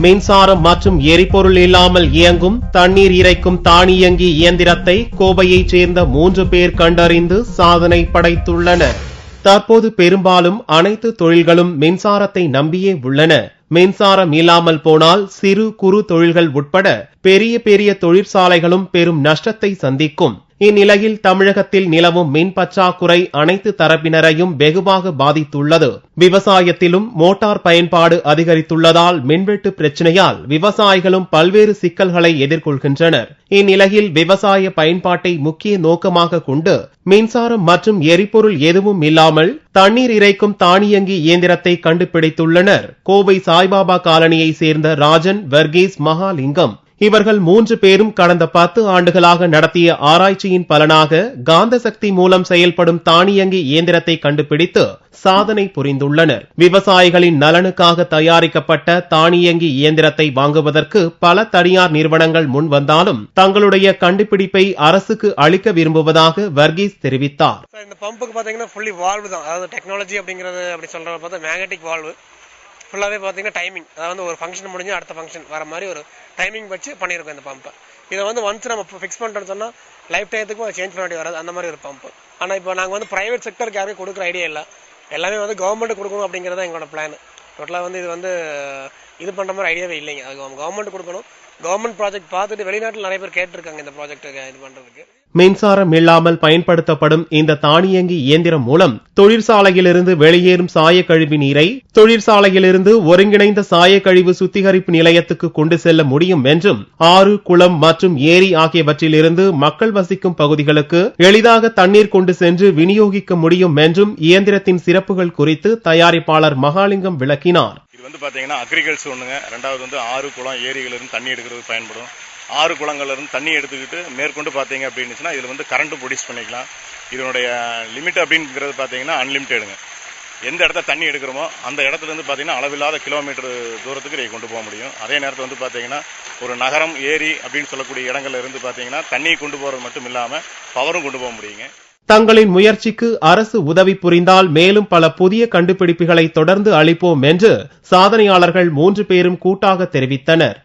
மின்சாரம் மற்றும் எரிபொருள் இல்லாமல் இயங்கும் தண்ணீர் இறைக்கும் தானியங்கி இயந்திரத்தை கோவையைச் சேர்ந்த 3 பேர் கண்டறிந்து சாதனை படைத்துள்ளனர். தற்போது பெரும்பாலும் அனைத்து தொழில்களும் மின்சாரத்தை நம்பியே உள்ளன. மின்சாரம் இல்லாமல் போனால் சிறு குறு தொழில்கள் உட்பட பெரிய பெரிய தொழிற்சாலைகளும் பெரும் நஷ்டத்தை சந்திக்கும். இந்நிலையில் தமிழகத்தில் நிலவும் மின் பற்றாக்குறை அனைத்து தரப்பினரையும் வெகுவாக பாதித்துள்ளது. விவசாயத்திலும் மோட்டார் பயன்பாடு அதிகரித்துள்ளதால் மின்வெட்டு பிரச்சனையால் விவசாயிகளும் பல்வேறு சிக்கல்களை எதிர்கொள்கின்றனர். இந்நிலையில் விவசாய பயன்பாட்டை முக்கிய நோக்கமாக கொண்டு மின்சாரம் மற்றும் எரிபொருள் எதுவும் இல்லாமல் தண்ணீர் இறைக்கும் தானியங்கி இயந்திரத்தை கண்டுபிடித்துள்ளனர். கோவை சாய்பாபா காலனியை சேர்ந்த ராஜன், வர்கீஸ், மகாலிங்கம். இவர்கள் 3 பேரும் கடந்த 10 ஆண்டுகளாக நடத்திய ஆராய்ச்சியின் பலனாக காந்த சக்தி மூலம் செயல்படும் தானியங்கி இயந்திரத்தை கண்டுபிடித்து சாதனை புரிந்துள்ளனர். விவசாயிகளின் நலனுக்காக தயாரிக்கப்பட்ட தானியங்கி இயந்திரத்தை வாங்குவதற்கு பல தனியார் நிறுவனங்கள் முன் வந்தாலும் தங்களுடைய கண்டுபிடிப்பை அரசுக்கு அளிக்க விரும்புவதாக வர்கீஸ் தெரிவித்தார். இந்த பம்புக்கு பாத்தீங்கன்னா ஃபுல்லி வால்வு தான். அதாவது டெக்னாலஜி அப்படிங்கறது அப்படி சொல்றத பார்த்தா மேக்னெட்டிக் வால்வு ஃபுல்லாவே பாத்தீங்கன்னா டைமிங், அதாவது ஒரு ஃபங்க்ஷன் முடிஞ்சு அடுத்த ஃபங்க்ஷன் வர மாதிரி ஒரு டைமிங் வச்சு பண்ணியிருக்கோம் இந்த பம்பை. இதை ஒன்ஸ் நம்ம ஃபிக்ஸ் பண்ணிட்டோம்னு சொன்னா லைஃப் டைத்துக்கும் சேஞ்ச் பண்ண வேண்டிய வராது, அந்த மாதிரி ஒரு பம்பு. ஆனா இப்போ நாங்க பிரைவேட் செக்டருக்கு யாருக்கும் கொடுக்குற ஐடியா இல்லை, எல்லாமே கவர்மெண்ட் கொடுக்கணும் அப்படிங்கறத எங்களோட பிளான். டோட்டலா இது பண்ற மாதிரி ஐடியாவே இல்லைங்க. அது கவர்மெண்ட் கொடுக்கணும். கவர்மெண்ட் ப்ராஜெக்ட் பார்த்துட்டு வெளிநாட்டில் நிறைய பேர் கேட்டிருக்காங்க இந்த ப்ராஜெக்ட் இது பண்றதுக்கு. மின்சாரம் இல்லாமல் பயன்படுத்தப்படும் இந்த தானியங்கி இயந்திரம் மூலம் தொழிற்சாலையிலிருந்து வெளியேறும் சாயக்கழிவு நீரை தொழிற்சாலையிலிருந்து ஒருங்கிணைந்த சாயக்கழிவு சுத்திகரிப்பு நிலையத்துக்கு கொண்டு செல்ல முடியும் என்றும், ஆறு, குளம் மற்றும் ஏரி ஆகியவற்றிலிருந்து மக்கள் வசிக்கும் பகுதிகளுக்கு எளிதாக தண்ணீர் கொண்டு சென்று விநியோகிக்க முடியும் என்றும் இயந்திரத்தின் சிறப்புகள் குறித்து தயாரிப்பாளர் மகாலிங்கம் விளக்கினார். இது பாத்தீங்கன்னா அக்ரிகல்ச்சர் ஒண்ணுங்க. ரெண்டாவது ஆறு, குளம், ஏரிகள் இருந்து தண்ணி எடுக்கிறது பயன்படும். ஆறு குளங்கள்ல இருந்து தண்ணி எடுத்துக்கிட்டு மேற்கொண்டு பாத்தீங்க அப்படின்னு இதுல கரண்ட் ப்ரொடியூஸ் பண்ணிக்கலாம். இதனுடைய லிமிட் அப்படிங்கிறது பாத்தீங்கன்னா அன்லிமிட்டெடுங்க. எந்த இடத்துல தண்ணி எடுக்கிறோமோ அந்த இடத்துல இருந்து பாத்தீங்கன்னா அளவில்லாத கிலோமீட்டர் தூரத்துக்கு இதை கொண்டு போக முடியும். அதே நேரத்தில் பாத்தீங்கன்னா ஒரு நகரம், ஏரி அப்படின்னு சொல்லக்கூடிய இடங்கள்ல இருந்து பாத்தீங்கன்னா தண்ணியை கொண்டு போறது மட்டும் இல்லாம பவரும் கொண்டு போக முடியுங்க. தங்களின் முயற்சிக்கு அரசு உதவி புரிந்தால் மேலும் பல புதிய கண்டுபிடிப்புகளை தொடர்ந்து அளிப்போம் என்று சாதனையாளர்கள் 3 பேரும் கூட்டாக தெரிவித்தனர்.